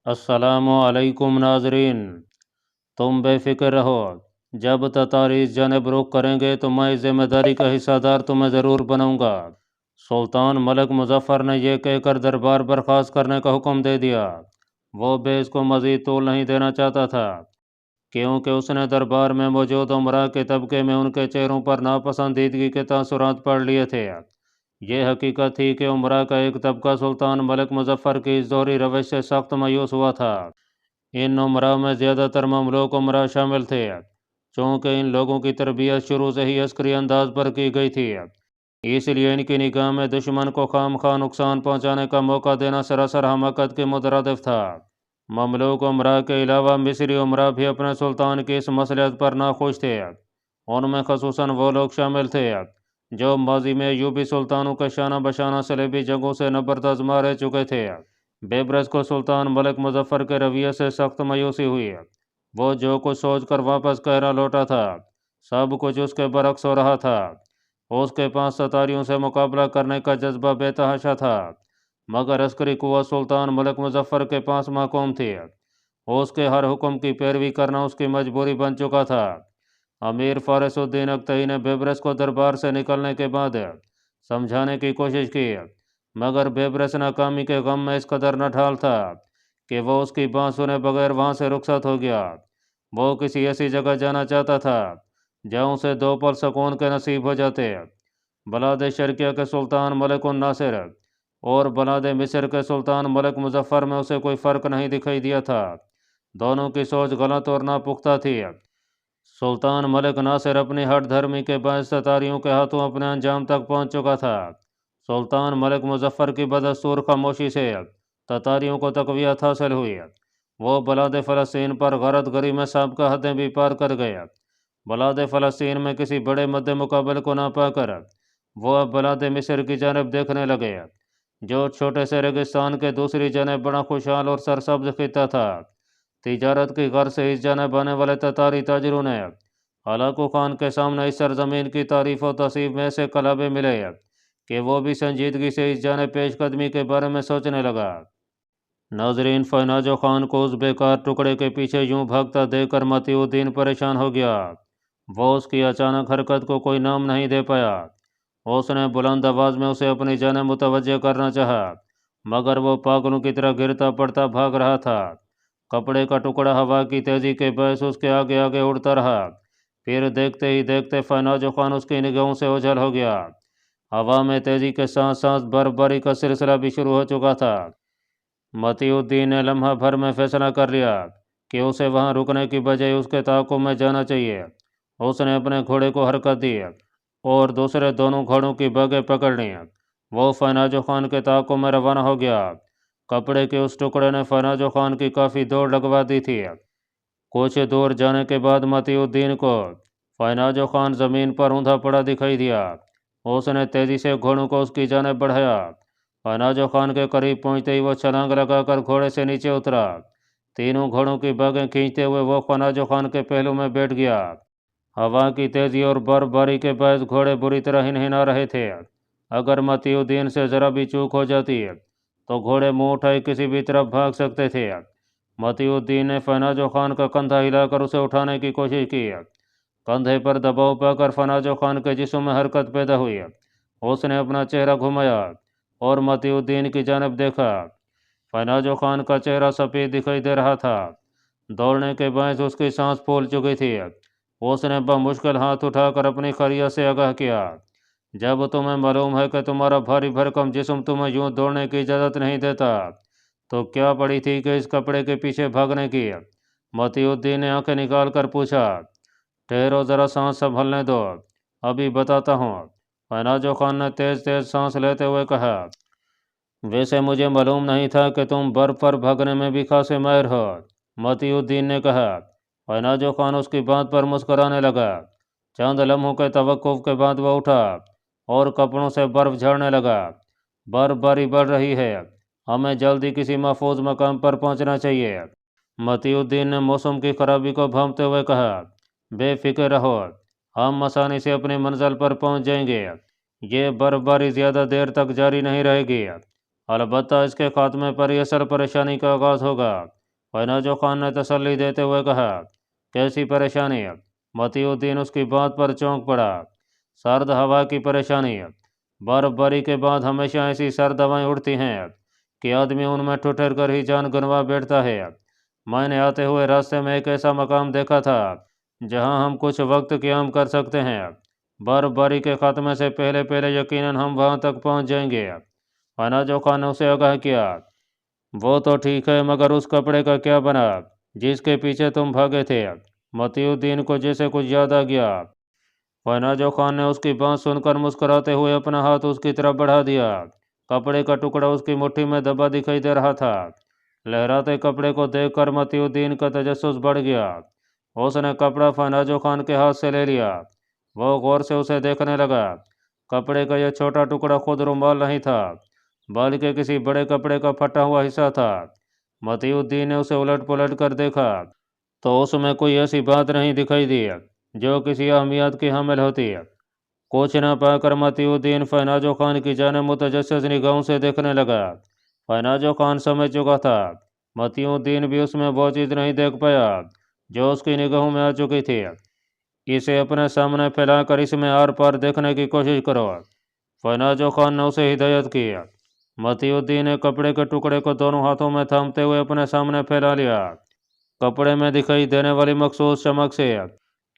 अस्सलामु अलैकुम नाजरीन। तुम बेफिक्र रहो, जब ततारी इस जानब रुख करेंगे तो मैं इस जिम्मेदारी का हिस्सादार तुम्हें ज़रूर बनाऊंगा। सुल्तान मलिक मुजफ़्फ़र ने यह कहकर दरबार बर्खास्त करने का हुक्म दे दिया। वो बेस को मज़ीद तूल नहीं देना चाहता था, क्योंकि उसने दरबार में मौजूद उमरा के तबके में उनके चेहरों पर नापसंदीदगी के तासुरात पढ़ लिए थे। ये हकीकत थी कि उमरा का एक तबका सुल्तान मलिक मुजफ़्फ़र की इस दोहरी रवश से सख्त मायूस हुआ था। इन उमरा में ज़्यादातर ममलूक उमरा शामिल थे, चूँकि इन लोगों की तरबियत शुरू से ही अस्करी अंदाज पर की गई थी, इसलिए इनकी निगाह में दुश्मन को खामखा नुकसान पहुँचाने का मौका देना सरासर हमाकत के मुतरादिफ था। ममलूक उमरा के अलावा मिस्री उमरा भी अपने सुल्तान की इस मसलियत पर नाखुश थे। उनमें खसूसन वो लोग शामिल थे जो माजी में यूबी सुल्तानों के शाना बशाना सलेबी जंगों से नबरद मारे चुके थे। बेबरस को सुल्तान मलिक मुजफ़्फ़र के रवैये से सख्त मायूसी हुई। वो जो कुछ सोच कर वापस कहरा लौटा था, सब कुछ उसके बरक्स हो रहा था। उसके पास सतारियों से मुकाबला करने का जज्बा बेतहाशा था, मगर अस्करी कुव्वत सुल्तान मलिक मुजफ़्फ़र के पास महकूम थी। उसके हर हुक्म की पैरवी करना उसकी मजबूरी बन चुका था। अमीर फारिसुद्दीन अख्तरी ने बेबरस को दरबार से निकलने के बाद समझाने की कोशिश की, मगर बेबरस नाकामी के गम में इस कदर न ढाल था कि वो उसकी बात सुने बगैर वहाँ से रुखसत हो गया। वो किसी ऐसी जगह जाना चाहता था जहाँ उसे दो पल सुकून के नसीब हो जाते। बलाद शर्किया के सुल्तान मलिक उन नासिर और बलाद मिस्र के सुल्तान मलिक मुजफ़्फ़र में उसे कोई फ़र्क नहीं दिखाई दिया था। दोनों की सोच गलत और नापुख्ता थी। सुल्तान मलिक नासिर अपनी हठ धर्मी के बायस सतारियों के हाथों अपने अंजाम तक पहुंच चुका था। सुल्तान मलिक मुजफ़्फ़र की बदस्तूर खामोशी से ततारियों को तक़वियत हासिल हुई। वो बलाद फ़लस्तीन पर गरत गरी में साबका हदें भी पार कर गए। बलाद फ़लस्तीन में किसी बड़े मद्दे मुकाबले को ना पाकर वो अब बलाद मिस्र की जानब देखने लगे, जो छोटे से रेगिस्तान के दूसरी जानब बड़ा खुशहाल और सरसब्ज खिता था। तिजारत की गर्ज से इस जानब आने वाले ततारी ताजरों ने हलाकू खान के सामने इस सरजमीन की तारीफ़ और तसीब में से कलाबे मिले कि वो भी संजीदगी से इस जानब पेशकदमी के बारे में सोचने लगा। नाजरीन, फ़नाजो खान को उस बेकार टुकड़े के पीछे यूं भागता देखकर मतीउद्दीन परेशान हो गया। वो उसकी अचानक हरकत को कोई नाम नहीं दे पाया। उसने बुलंद आवाज़ में उसे अपनी जानब मुतवज्जे करना चाहा, मगर वो पागलों की तरह गिरता पड़ता भाग रहा था। कपड़े का टुकड़ा हवा की तेज़ी के बायस उसके आगे आगे उड़ता रहा। फिर देखते ही देखते फ़नाजो खान उसकी निगाहों से ओझल हो गया। हवा में तेज़ी के साथ साथ बर्फबारी का सिलसिला भी शुरू हो चुका था। मतीउद्दीन ने लम्हा भर में फैसला कर लिया कि उसे वहाँ रुकने की बजाय उसके ताक़ुब में जाना चाहिए। उसने अपने घोड़े को हरकत दी और दूसरे दोनों घोड़ों की बागें पकड़ लीं। वो फ़नाजो खान के ताक़ुब में रवाना हो गया। कपड़े के उस टुकड़े ने फ़नाजो खान की काफ़ी दौड़ लगवा दी थी। कुछ दूर जाने के बाद मतीउद्दीन को फ़नाजो खान ज़मीन पर ऊँधा पड़ा दिखाई दिया। उसने तेज़ी से घोड़ों को उसकी जानब बढ़ाया। फ़नाजो खान के करीब पहुँचते ही वो छलांग लगाकर घोड़े से नीचे उतरा। तीनों घोड़ों की बागें खींचते हुए वो फ़नाजो खान के पहलू में बैठ गया। हवा की तेज़ी और बर्फबारी के बायस घोड़े बुरी तरह हिनहिना रहे थे। अगर मतीउद्दीन से ज़रा भी चूक हो जाती तो घोड़े मुँह उठाए किसी भी तरफ भाग सकते थे। मतीउद्दीन ने फ़नाजो खान का कंधा हिलाकर उसे उठाने की कोशिश की। कंधे पर दबाव पाकर फ़नाजो खान के जिस्म में हरकत पैदा हुई। उसने अपना चेहरा घुमाया और मतीउद्दीन की जानब देखा। फ़नाजो खान का चेहरा सफ़ेद दिखाई दे रहा था। दौड़ने के बायस उसकी सांस फूल चुकी थी। उसने बमुश्किल हाथ उठाकर अपनी खरिया से आगाह किया, जब तुम्हें मालूम है कि तुम्हारा भारी भरकम जिस्म तुम्हें यूं दौड़ने की इजाज़त नहीं देता, तो क्या पड़ी थी कि इस कपड़े के पीछे भागने की? मतीउद्दीन ने आंखें निकाल कर पूछा। ठहरो, ज़रा सांस संभलने दो, अभी बताता हूँ। फ़नाजो खान ने तेज़ तेज़ सांस लेते हुए कहा। वैसे मुझे मालूम नहीं था कि तुम बर्फ़ पर भागने में भी खासे माहिर हो, मतीउद्दीन ने कहा। फ़नाजो खान उसकी बात पर मुस्कराने लगा। चंद लम्हों के तवक्कुफ़ के बाद वह उठा और कपड़ों से बर्फ़ झाड़ने लगा। बर्फबारी बढ़ रही है, हमें जल्दी किसी महफूज मकाम पर पहुंचना चाहिए। मतीउद्दीन ने मौसम की खराबी को भांपते हुए कहा। बेफिक्र रहो, हम आसानी से अपनी मंजिल पर पहुंच जाएंगे। ये बर्फबारी ज़्यादा देर तक जारी नहीं रहेगी। अलबत्ता इसके खात्मे पर ही असल परेशानी का आगाज़ होगा। फैनाजो खान ने तसल्ली देते हुए कहा। कैसी परेशानी? मतीउद्दीन उसकी बात पर चौंक पड़ा। सर्द हवा की परेशानी। बर्फबारी के बाद हमेशा ऐसी सर्द हवाएं उड़ती हैं कि आदमी उनमें ठुठर कर ही जान गंवा बैठता है। मैंने आते हुए रास्ते में एक ऐसा मकाम देखा था जहां हम कुछ वक्त क़याम कर सकते हैं। बर्फबारी के खात्मे से पहले पहले यकीनन हम वहां तक पहुंच जाएंगे। फैनाजो खान ने उसे आगाह किया। वो तो ठीक है, मगर उस कपड़े का क्या बना जिसके पीछे तुम भागे थे? मतीउद्दीन को जैसे कुछ याद आ गया। फैनाजो खान ने उसकी बात सुनकर मुस्कुराते हुए अपना हाथ उसकी तरफ बढ़ा दिया। कपड़े का टुकड़ा उसकी मुट्ठी में दबा दिखाई दे रहा था। लहराते कपड़े को देखकर मतीउद्दीन का तजस्सुस बढ़ गया। उसने कपड़ा फैनाजो खान के हाथ से ले लिया। वो गौर से उसे देखने लगा। कपड़े का यह छोटा टुकड़ा खुद रुमाल नहीं था, बल्कि किसी बड़े कपड़े का फटा हुआ हिस्सा था। मतीउद्दीन ने उसे उलट पुलट कर देखा तो उसमें कोई ऐसी बात नहीं दिखाई दी जो किसी अहमियत की हामिल होती है। कुछ न पाकर मतीउद्दीन फैनाजो खान की जानिब मुतजस्सिस निगाहों से देखने लगा। फैनाजो खान समझ चुका था मतीउद्दीन भी उसमें वो चीज़ नहीं देख पाया जो उसकी निगाहों में आ चुकी थी। इसे अपने सामने फैलाकर इसमें आर पार देखने की कोशिश करो। फैनाजो खान ने उसे हिदायत की। मतीउद्दीन ने कपड़े के टुकड़े को दोनों हाथों में थामते हुए अपने सामने फैला लिया। कपड़े में दिखाई देने वाली मखसूस चमक से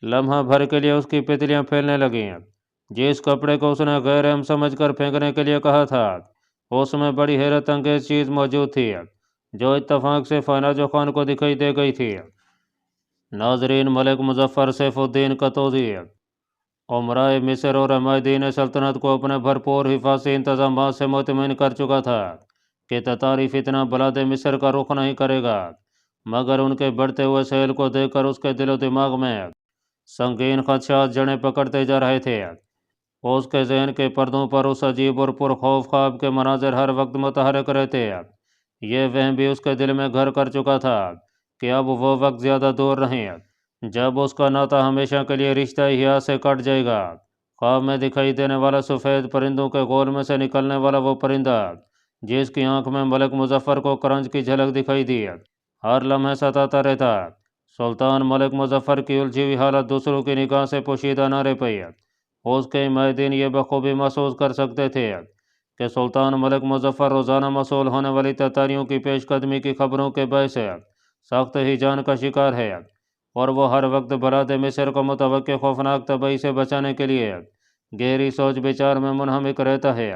लम्हा भर के लिए उसकी तितलियां फैलने लगीं। जिस कपड़े को उसने गैर अहम समझकर फेंकने के लिए कहा था, उसमें बड़ी हैरत अंगेज चीज़ मौजूद थी जो इत्तफाक से फैनाजो खान को दिखाई दे गई थी। नाजरीन, मलिक मुजफ्फर सैफुद्दीन कतौज़ी उमराए मिस्र और हमायदीन सल्तनत को अपने भरपूर हिफाजी इंतजाम से मुतमिन कर चुका था कि ततारी फितना बलाद मिस्र का रुख नहीं करेगा, मगर उनके बढ़ते हुए सेल को देखकर उसके दिलो दिमाग में संगीन खदशात जड़ें पकड़ते जा रहे थे। उसके जहन के पर्दों पर उस अजीब और पुरखौफ ख्वाब के मनाजिर हर वक्त मुतहरक रहते। ये वहम भी उसके दिल में घर कर चुका था कि अब वो वक्त ज़्यादा दूर नहीं जब उसका नाता हमेशा के लिए रिश्ता हिया से कट जाएगा। ख्वाब में दिखाई देने वाला सफ़ेद परिंदों के गोल में से निकलने वाला वो परिंदा जिसकी आंख में मलिक मुजफ्फर को करंज की झलक दिखाई दी, हर लम्हे सताता रहता। सुल्तान मलिक मुजफ्फर की उलझी हुई हालत दूसरों की निगाह से पोशीदा न रह पाई। उसके माहिदीन ये बखूबी महसूस कर सकते थे कि सुल्तान मलिक मुजफ्फर रोज़ाना मसूल होने वाली ततारियों की पेशकदमी की खबरों के बायस सख्त ही जान का शिकार है, और वो हर वक्त बलाद मिस्र को मुतवक्किल खौफनाक तबाही से बचाने के लिए गहरी सोच विचार में मुनहमिक रहता है।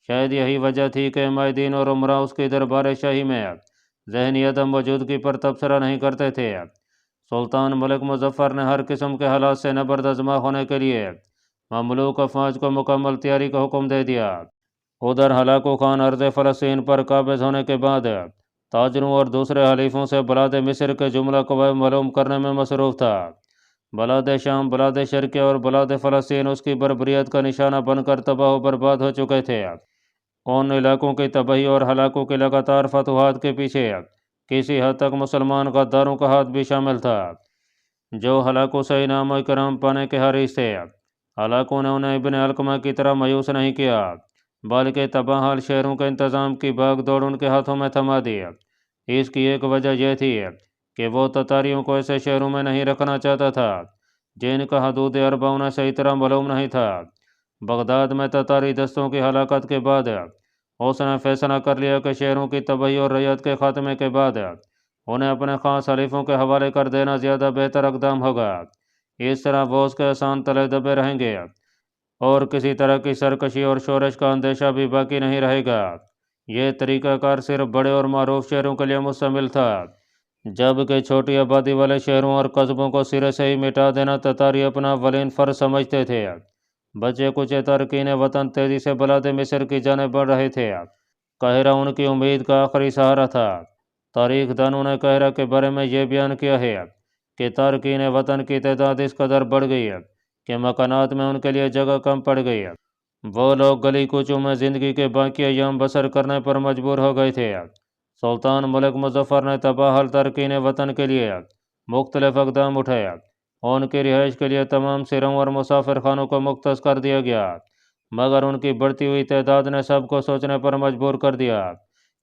शायद यही वजह थी कि माहिदीन और उमरा उसकी दरबार शाही में ज़हनी अदम मौजूदगी पर तबसरा नहीं करते थे। सुल्तान मलिक मुजफ्फर ने हर किस्म के हालात से नबरदजमा होने के लिए ममलूक अफवाज को मुकम्मल तैयारी का हुक्म दे दिया। उधर हलाकू खान अर्ज़ फ़लस्तीन पर काबिज़ होने के बाद ताजरों और दूसरे हलीफों से बलाद मिस्र के जुमला कवायद मालूम करने में मसरूफ़ था। बलाद शाम, बलाद शर्क़िया और बलाद फ़लस्तीन उसकी बर्बरियत का निशाना बनकर तबाह बर्बाद हो चुके थे। उन इलाकों की तबाही और हलाकों की लगातार फतवाहत के पीछे किसी हद तक मुसलमान गद्दारों का हाथ भी शामिल था, जो हलाकों से इनाम और कराम पाने के हारिस थे। हलाकों ने उन्हें इब्न अलकमा की तरह मायूस नहीं किया, बल्कि तबाहाल शहरों के इंतज़ाम की भाग दौड़ उनके हाथों में थमा दी। इसकी एक वजह यह थी कि वो ततारियों को ऐसे शहरों में नहीं रखना चाहता था जिनका हदूद अरबा उन्हें सही तरह मालूम नहीं था। बगदाद में ततारी दस्तों की हलाकत के बाद उसने फैसला कर लिया कि शहरों की तबाही और रैयत के ख़ात्मे के बाद उन्हें अपने ख़ास हलीफों के हवाले कर देना ज़्यादा बेहतर इक़दाम होगा। इस तरह वो उसके आसान तले दबे रहेंगे और किसी तरह की सरकशी और शोरश का अंदेशा भी बाकी नहीं रहेगा। यह तरीक़ाकार सिर्फ बड़े और मरूफ शहरों के लिए मुश्तमिल था, जबकि छोटी आबादी वाले शहरों और कस्बों को सिरे से ही मिटा देना ततारी अपना अव्वलीन फ़र्ज़ समझते थे। बचे कुछ तारकीन वतन तेज़ी से बलाद मिस्र की जानिब बढ़ रहे थे। काहिरा उनकी उम्मीद का आखिरी सहारा था। तारीख दानों ने काहिरा के बारे में यह बयान किया है कि तारकीन वतन की तादाद इस कदर बढ़ गई कि मकानात में उनके लिए जगह कम पड़ गई। वो लोग गली कूचों में ज़िंदगी के बाकी अय्याम बसर करने पर मजबूर हो गए थे। सुल्तान मलिक मुजफ्फर ने तबाहल तारकीन वतन के लिए मुख्तलिफ इक़दाम उठाए। उनकी रिहाइश के लिए तमाम सिरों और मुसाफिर खानों को मुख्तस कर दिया गया। मगर उनकी बढ़ती हुई तादाद ने सबको सोचने पर मजबूर कर दिया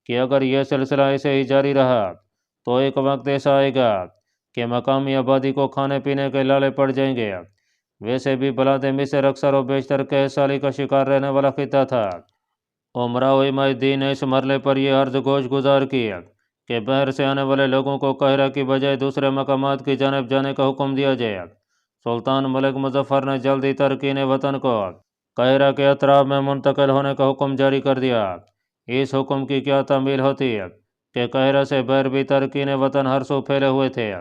कि अगर यह सिलसिला ऐसे ही जारी रहा तो एक वक्त ऐसा आएगा कि मकामी आबादी को खाने पीने के लाले पड़ जाएंगे। वैसे भी बलाद मिस्र अक्सर व बेशतर कहसाली का शिकार रहने वाला खिता था। उमराव इमादुद्दीन ने इस मरले पर यह अर्ज गोश गुजार किया कि बहर से आने वाले लोगों को कहरा की बजाय दूसरे मकामात की जानब जाने का हुक्म दिया जाए। सुल्तान मलिक मुजफ्फर ने जल्दी तरकीन वतन को कहरा के अतराफ में मुंतकिल होने का हुक्म जारी कर दिया। इस हुक्म की क्या तामील होती है कि कहरा से बहर भी तरकीन वतन हर सू फैले हुए थे।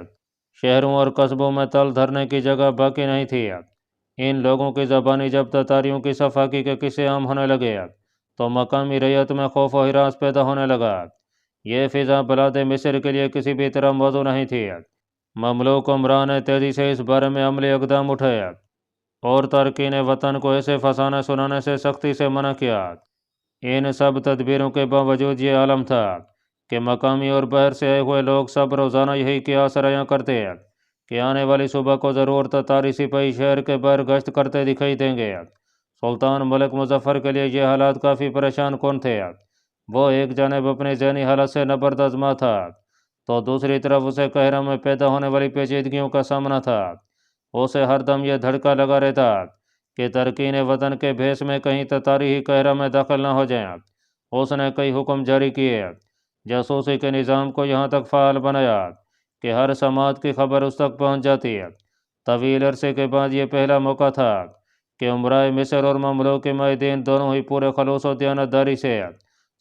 शहरों और कस्बों में तल धरने की जगह बाकी नहीं थी। इन लोगों की ज़बानी जब ततारियों की सफाकी के किस्से आम होने लगे तो मकामी रैयत में खौफ व हिरास पैदा होने लगा। ये फिजा बलाद मिस्र के लिए किसी भी तरह मौजू नहीं थी। ममलूक उमरा ने तेज़ी से इस बारे में अमली इक़दाम उठाया और तारकीन वतन को ऐसे फसाने सुनाने से सख्ती से मना किया। इन सब तदबीरों के बावजूद ये आलम था कि मकामी और बाहर से आए हुए लोग सब रोज़ाना यही कियास रया करते हैं कि आने वाली सुबह को ज़रूर ततारी सिपाही शहर के बाहर गश्त करते दिखाई देंगे। सुल्तान मलिक मुजफ्फर के लिए ये हालात काफ़ी परेशान कौन थे। वो एक जानब अपनी ज़हनी हालत से नबरदज़मा था तो दूसरी तरफ उसे कहरा में पैदा होने वाली पेचीदगियों का सामना था। उसे हरदम यह धड़का लगा रहता कि तरकीन वतन के भेस में कहीं ततारी ही कहरा में दाखिल न हो जाए। उसने कई हुक्म जारी किए, जासूसी के निज़ाम को यहाँ तक फ़ाल बनाया कि हर समात की खबर उस तक पहुँच जाती है। तवील अरसे के बाद ये पहला मौका था कि उमराए मिस्र और ममलूक इमादुद्दीन दोनों ही पूरे खलूस और दयानतदारी से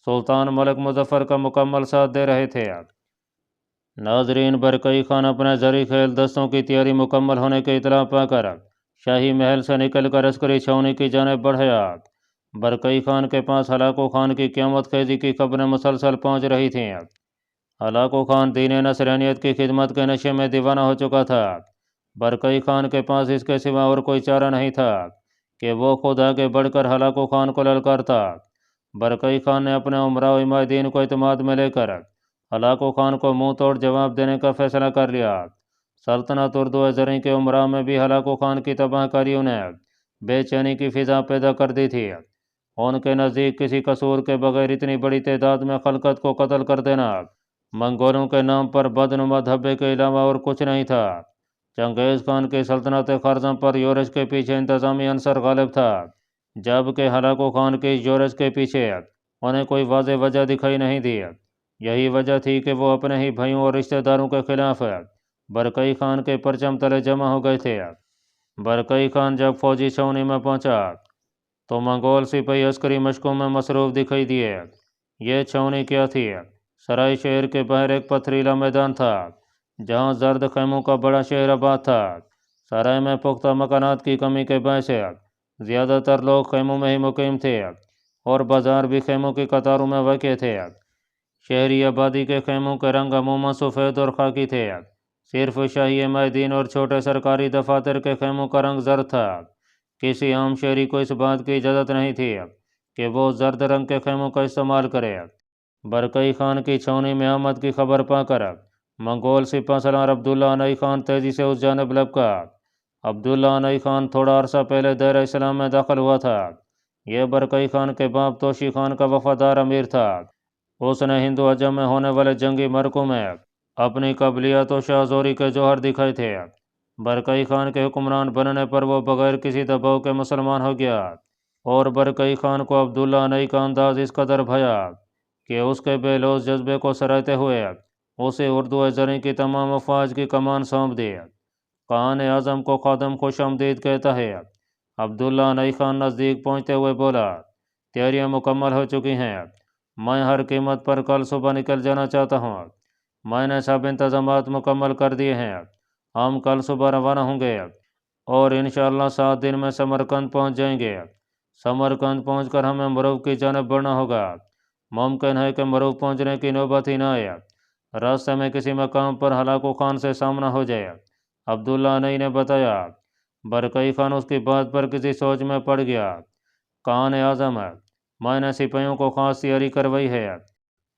सुल्तान मलिक मुजफ्फर का मुकम्मल साथ दे रहे थे। नाजरीन, बरकई खान अपने जरी खेल दस्तों की तैयारी मुकम्मल होने की इतला पाकर शाही महल से निकलकर अस्करी छावनी की जानिब बढ़ाया। बरकई खान के पास हलाको खान की क़यामत खेजी की खबरें मुसलसल पहुँच रही थीं। हलाको खान दीन नसरानियत की खिदमत के नशे में दीवाना हो चुका था। बरकई खान के पास इसके सिवा और कोई चारा नहीं था कि वो खुद आगे बढ़कर हलाको खान को ललकारता। बरकई खान ने अपने उमराव इमादुद्दीन को इत्मीनान में लेकर हलाको खान को मुंह तोड़ जवाब देने का फैसला कर लिया। सल्तनत उर्दू ज़री के उमरा में भी हलाको खान की तबाहकारियों ने बेचैनी की फिजा पैदा कर दी थी। उनके नज़दीक किसी कसूर के बगैर इतनी बड़ी तादाद में खलकत को कत्ल कर देना मंगोलों के नाम पर बदनुमा धब्बे के अलावा और कुछ नहीं था। चंगेज़ खान की सल्तनत ख़ारज़म पर योरश के पीछे इंतज़ामी अंसर गालिब था, जबकि हलाको खान की योरश के पीछे उन्हें कोई वाज़ेह वजह दिखाई नहीं दी। यही वजह थी कि वो अपने ही भाइयों और रिश्तेदारों के खिलाफ बरकई खान के परचम तले जमा हो गए थे। बरकई खान जब फौजी छावनी में पहुंचा तो मंगोल सिपाही अस्करी मशकों में मसरूफ़ दिखाई दिए। ये छावनी क्या थी? सराय शहर के बाहर एक पथरीला मैदान था जहां जर्द खैमों का बड़ा शहर आबाद था। सराय में पुख्ता मकानात की कमी के बायस ज़्यादातर लोग खैमों में ही मुकीम थे और बाजार भी खैमों की कतारों में वाक़ थे। शहरी आबादी के खैमों के रंग अमूमन सफ़ेद और खाकी थे। सिर्फ शाही इमादुद्दीन और छोटे सरकारी दफातर के खैमों का रंग जर्द था। किसी आम शहरी को इस बात की इजाज़त नहीं थी कि वो जर्द रंग के खैमों का इस्तेमाल करे। बरकई खान की छावनी में आमद की खबर पाकर मंगोल सिपा सलार अब्दुल्ला अनई खान तेज़ी से उस जानब लपका। अब्दुल्ला अनई खान थोड़ा अरसा पहले दायरा इस्लाम में दाखिल हुआ था। यह बरकई खान के बाप तोशी खान का वफादार अमीर था। उसने हिंदू अजम में होने वाले जंगी मरकों में अपनी कबलियत और शाहजोरी के जौहर दिखाए थे। बरकई खान के हुक्मरान बनने पर वो बगैर किसी दबाव के मुसलमान हो गया और बरकई खान को अब्दुल्ला अनई का अंदाज इस कदर भया कि उसके बेलौस जज्बे को सराहते हुए उसे उर्दू ज़री की तमाम अफवाज की कमान सौंप दी। कान आज़म को खादम खुश आमदीद कहता है। अब्दुल्ला अनई खान नज़दीक पहुँचते हुए बोला, तैयारियाँ मुकम्मल हो चुकी हैं। मैं हर कीमत पर कल सुबह निकल जाना चाहता हूँ। मैंने सब इंतज़ामात मुकम्मल कर दिए हैं। हम कल सुबह रवाना होंगे और इंशाअल्लाह 7 दिन में समरकंद पहुँच जाएंगे। समरकंद पहुँचकर हमें मरूव की जानब बढ़ना होगा। मुमकिन है कि मरूव पहुँचने की नौबत ही न आए, रास्ते में किसी मकाम पर हलाको खान से सामना हो जाए। अब्दुल्ला अनई ने बताया। बरकई खान उसकी बात पर किसी सोच में पड़ गया। कान आज़म, मैंने सिपाहियों को ख़ास तैयारी करवाई है।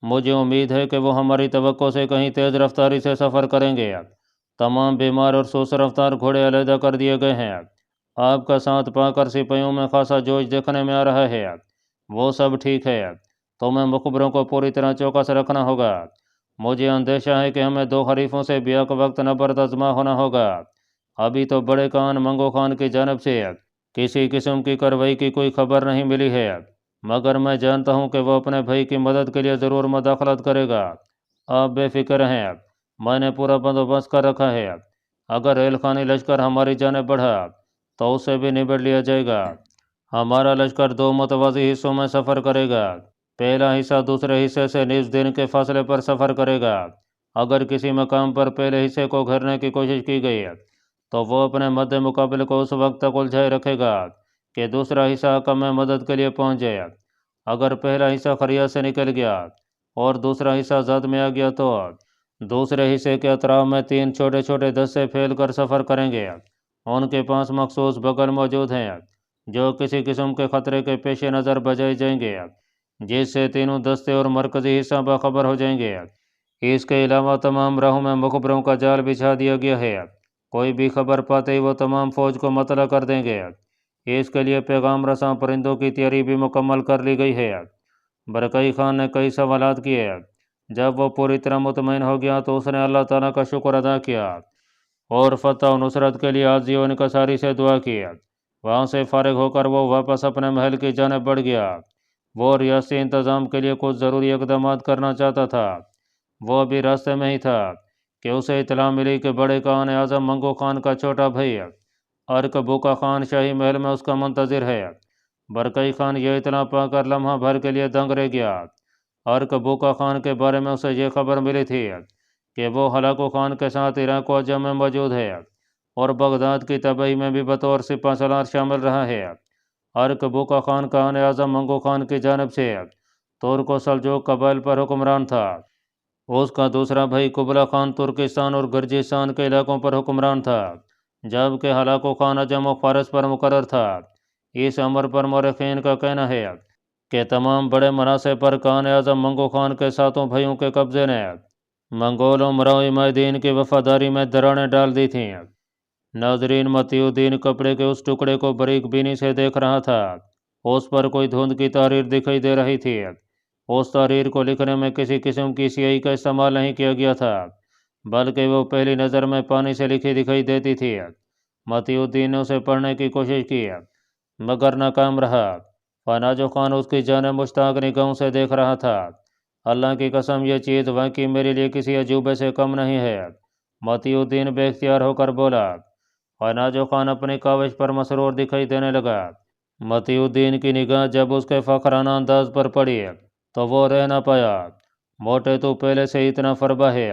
मुझे उम्मीद है कि वो हमारी तवक्को से कहीं तेज़ रफ्तारी से सफ़र करेंगे। तमाम बीमार और सुस्त रफ्तार घोड़े अलहदा कर दिए गए हैं। آپ کا ساتھ پا کر سپاہیوں میں خاصا جوش دیکھنے میں آ رہا ہے۔ وہ سب ٹھیک ہے، تمہیں مخبروں کو پوری طرح چوکس رکھنا ہوگا۔ مجھے اندیشہ ہے کہ ہمیں 2 حریفوں سے بیک وقت نبردآزما ہونا ہوگا۔ ابھی تو بڑے خان منگو خان کی جانب سے کسی قسم کی کارروائی کی کوئی خبر نہیں ملی ہے، مگر میں جانتا ہوں کہ وہ اپنے بھائی کی مدد کے لیے ضرور مداخلت کرے گا۔ آپ بے فکر ہیں، میں نے پورا بندوبست کر رکھا ہے۔ اگر ریل خانی لشکر ہماری جانب بڑھا تو اسے بھی نبیڑ لیا جائے گا۔ ہمارا لشکر 2 متوازی حصوں میں سفر کرے گا۔ پہلا حصہ دوسرے حصے سے نصف دن کے فاصلے پر سفر کرے گا۔ اگر کسی مقام پر پہلے حصے کو گھیرنے کی کوشش کی گئی تو وہ اپنے مد مقابل کو اس وقت تک الجھائے رکھے گا کہ دوسرا حصہ حکم میں مدد کے لیے پہنچ جائے۔ اگر پہلا حصہ خریت سے نکل گیا اور دوسرا حصہ زد میں آ گیا تو دوسرے حصے کے اطراف میں 3 چھوٹے چھوٹے دستے پھیل کر سفر کریں گے۔ ان کے پاس مخصوص بغل موجود ہیں جو کسی قسم کے خطرے کے پیش نظر بجائے جائیں گے، جس سے تینوں دستے اور مرکزی حصہ باخبر ہو جائیں گے۔ اس کے علاوہ تمام راہوں میں مخبروں کا جال بچھا دیا گیا ہے۔ کوئی بھی خبر پاتے ہی وہ تمام فوج کو مطلع کر دیں گے۔ اس کے لیے پیغام رساں پرندوں کی تیاری بھی مکمل کر لی گئی ہے۔ برکئی خان نے کئی سوالات کیے۔ جب وہ پوری طرح مطمئن ہو گیا تو اس نے اللہ تعالیٰ کا شکر ادا کیا اور فتح و نصرت کے لیے عاجزی و انکساری سے دعا کی۔ وہاں سے فارغ ہو کر وہ واپس اپنے محل کی جانب بڑھ گیا۔ وہ ریاستی انتظام کے لیے کچھ ضروری اقدامات کرنا چاہتا تھا۔ وہ ابھی راستے میں ہی تھا کہ اسے اطلاع ملی کہ بڑے خان اعظم منگو خان کا چھوٹا بھائی ارک بوکا خان شاہی محل میں اس کا منتظر ہے۔ برکئی خان یہ اطلاع پا کر لمحہ بھر کے لیے دنگ رہ گیا۔ ارک بوکا خان کے بارے میں اسے یہ خبر ملی تھی کہ وہ ہلاکو خان کے ساتھ عراق و عجم میں موجود ہے اور بغداد کی تباہی میں بھی بطور سپہ سالار شامل رہا ہے۔ ارک بوکا خان کا اعظم منگو خان کی جانب سے ترک و سلجوق قبائل پر حکمران تھا۔ اس کا دوسرا بھائی قبلا خان ترکستان اور گرجستان کے علاقوں پر حکمران تھا، جبکہ ہلاکو خان عجم و فارس پر مقرر تھا۔ اس امر پر مورخین کا کہنا ہے کہ تمام بڑے مناصب پر اعظم منگو خان کے 7 بھائیوں کے قبضے نے منگول امراء مائدین کی وفاداری میں دراڑیں ڈال دی تھیں۔ ناظرین، متی الدین کپڑے کے اس ٹکڑے کو باریک بینی سے دیکھ رہا تھا۔ اس پر کوئی دھند کی تحریر دکھائی دے رہی تھی۔ اس تحریر کو لکھنے میں کسی قسم کی سیاہی کا استعمال نہیں کیا گیا تھا، بلکہ وہ پہلی نظر میں پانی سے لکھی دکھائی دیتی تھی۔ متی الدین نے اسے پڑھنے کی کوشش کی مگر ناکام رہا۔ فناجو خان اس کی جانب مشتاق نگاہوں سے دیکھ رہا تھا۔ اللہ کی قسم، یہ چیز واقعی میرے لیے کسی عجوبے سے کم نہیں ہے، متی الدین بے اختیار ہو کر بولا۔ فناجو خان اپنی کاوش پر مسرور دکھائی دینے لگا۔ متی الدین کی نگاہ جب اس کے فخرانہ انداز پر پڑی تو وہ رہ نہ پایا۔ موٹے تو پہلے سے اتنا فربا ہے،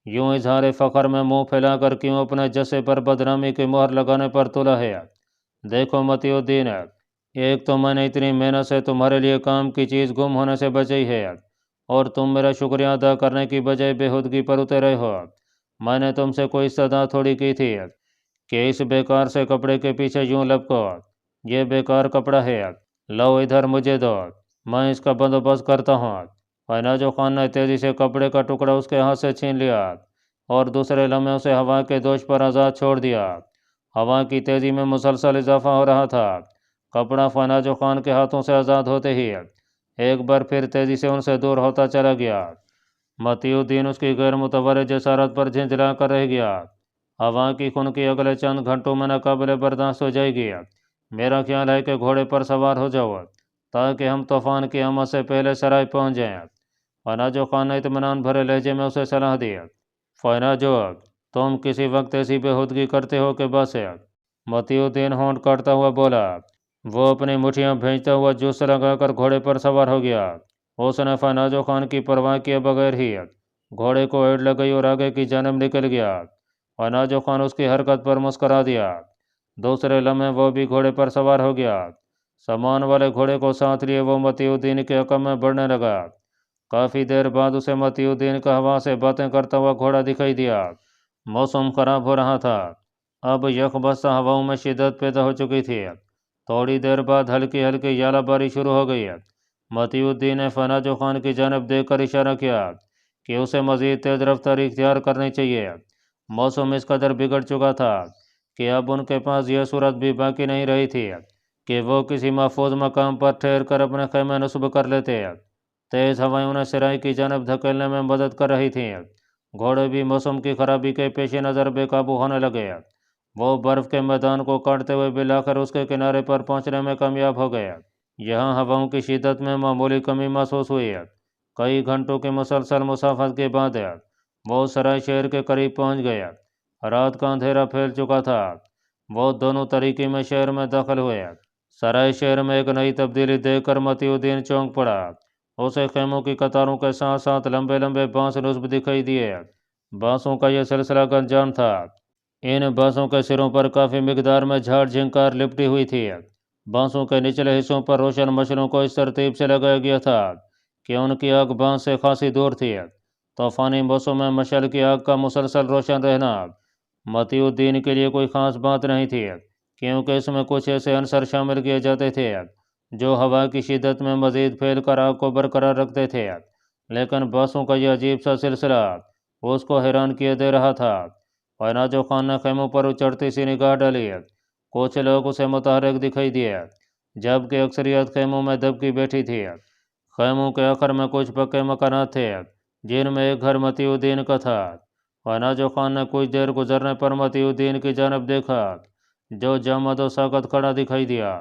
یوں اظہار فخر میں منہ پھیلا کر کیوں اپنے جسے پر بدنامی کی مہر لگانے پر تلا ہے؟ دیکھو متی الدین، ایک تو میں نے اتنی محنت سے تمہارے لیے کام کی چیز گم ہونے سے بچائی ہے اور تم میرا شکریہ ادا کرنے کی بجائے بےہودگی پر اترے ہو۔ میں نے تم سے کوئی استدعا تھوڑی کی تھی کہ اس بیکار سے کپڑے کے پیچھے یوں لپکو۔ یہ بیکار کپڑا ہے، لو ادھر مجھے دو، میں اس کا بندوبست کرتا ہوں۔ فناجو خان نے تیزی سے کپڑے کا ٹکڑا اس کے ہاتھ سے چھین لیا اور دوسرے لمحے اسے ہوا کے دوش پر آزاد چھوڑ دیا۔ ہوا کی تیزی میں مسلسل اضافہ ہو رہا تھا۔ کپڑا فناجو خان کے ہاتھوں سے آزاد ہوتے ہی ایک بار پھر تیزی سے ان سے دور ہوتا چلا گیا۔ متی الدین اس کی غیر متورع جسارت پر جھنجلا کر رہ گیا۔ ہوا کی خنکی اگلے چند گھنٹوں میں ناقابل برداشت ہو جائے گی۔ میرا خیال ہے کہ گھوڑے پر سوار ہو جاؤ تاکہ ہم طوفان کی آمد سے پہلے سرائے پہنچ جائیں۔ فناجو خان نے اطمینان بھرے لہجے میں اسے صلاح دی۔ فناجو، تم کسی وقت ایسی بےہودگی کرتے ہو کہ بس۔ متی الدین ہونٹ کاٹتا ہوا بولا۔ وہ اپنی مٹھیاں بھیجتا ہوا جوس لگا کر گھوڑے پر سوار ہو گیا۔ اس نے فناجو خان کی پرواہ کیے بغیر ہی گھوڑے کو ایڑ لگائی اور آگے کی جانب نکل گیا۔ فناجو خان اس کی حرکت پر مسکرا دیا۔ دوسرے لمحے وہ بھی گھوڑے پر سوار ہو گیا۔ سامان والے گھوڑے کو ساتھ لیے وہ متی الدین کے حکم میں بڑھنے لگا۔ کافی دیر بعد اسے متی الدین کا ہوا سے باتیں کرتا ہوا گھوڑا دکھائی دیا۔ موسم خراب ہو رہا تھا۔ اب یخ بستہ ہواؤں میں شدت پیدا ہو چکی تھی۔ تھوڑی دیر بعد ہلکی ہلکی ژالہ باری شروع ہو گئی۔ متی الدین نے فناجو خان کی جانب دیکھ کر اشارہ کیا کہ اسے مزید تیز رفتاری اختیار کرنی چاہیے۔ موسم اس قدر بگڑ چکا تھا कि अब उनके पास यह सूरत भी बाकी नहीं रही थी कि वो किसी महफूज मकाम पर ठहर कर अपने खैमे नस्ब कर लेते। तेज़ हवाएं उन्हें सिराई की जानब धकेलने में मदद कर रही थीं। घोड़े भी मौसम की खराबी के पेश नज़र बेकाबू होने लगे। वो बर्फ़ के मैदान को काटते हुए बिलाकर उसके किनारे पर पहुंचने में कामयाब हो गए। यहाँ हवाओं की शिद्दत में मामूली कमी महसूस हुई। कई घंटों की मुसलसल मुसाफत के बाद वो सराय शहर के करीब पहुंच गए। रात का अंधेरा फैल चुका था। वो दोनों तरीके में शहर में दाखिल हुए। सराय शहर में एक नई तब्दीली देखकर मतीउद्दीन चौंक पड़ा। उसे खेमों की कतारों के साथ साथ लंबे लंबे बांस नुस्ब दिखाई दिए। बांसों का यह सिलसिला गंजान था। इन बांसों के सिरों पर काफ़ी मिकदार में झाड़ झिंकार लिपटी हुई थी। बांसों के निचले हिस्सों पर रोशन मशलों को इस तरतीब से लगाया गया था कि उनकी आग बांस से खासी दूर थी। तूफानी मौसम में मशल की आग का मुसलसल रोशन रहना मतीउद्दीन के लिए कोई ख़ास बात नहीं थी, क्योंकि इसमें कुछ ऐसे अंसर शामिल किए जाते थे जो हवा की शिद्दत में मज़ीद फैल कर आग को बरकरार रखते थे। लेकिन बांसों का यह अजीब सा सिलसिला उसको हैरान किए दे रहा था। फनाजो खान ने खेमों पर चढ़ती सी निगाह डाली। कुछ लोग उसे मुतहरक दिखाई दिए, जबकि अक्सरियत खेमों में दबकी बैठी थी। खेमों के आखिर में कुछ पक्के मकानात थे, जिनमें एक घर मतीउद्दीन का था। फनाजो खान ने कुछ देर गुजरने पर मतीउद्दीन की जानब देखा, जो जामद व साकत खड़ा दिखाई दिया।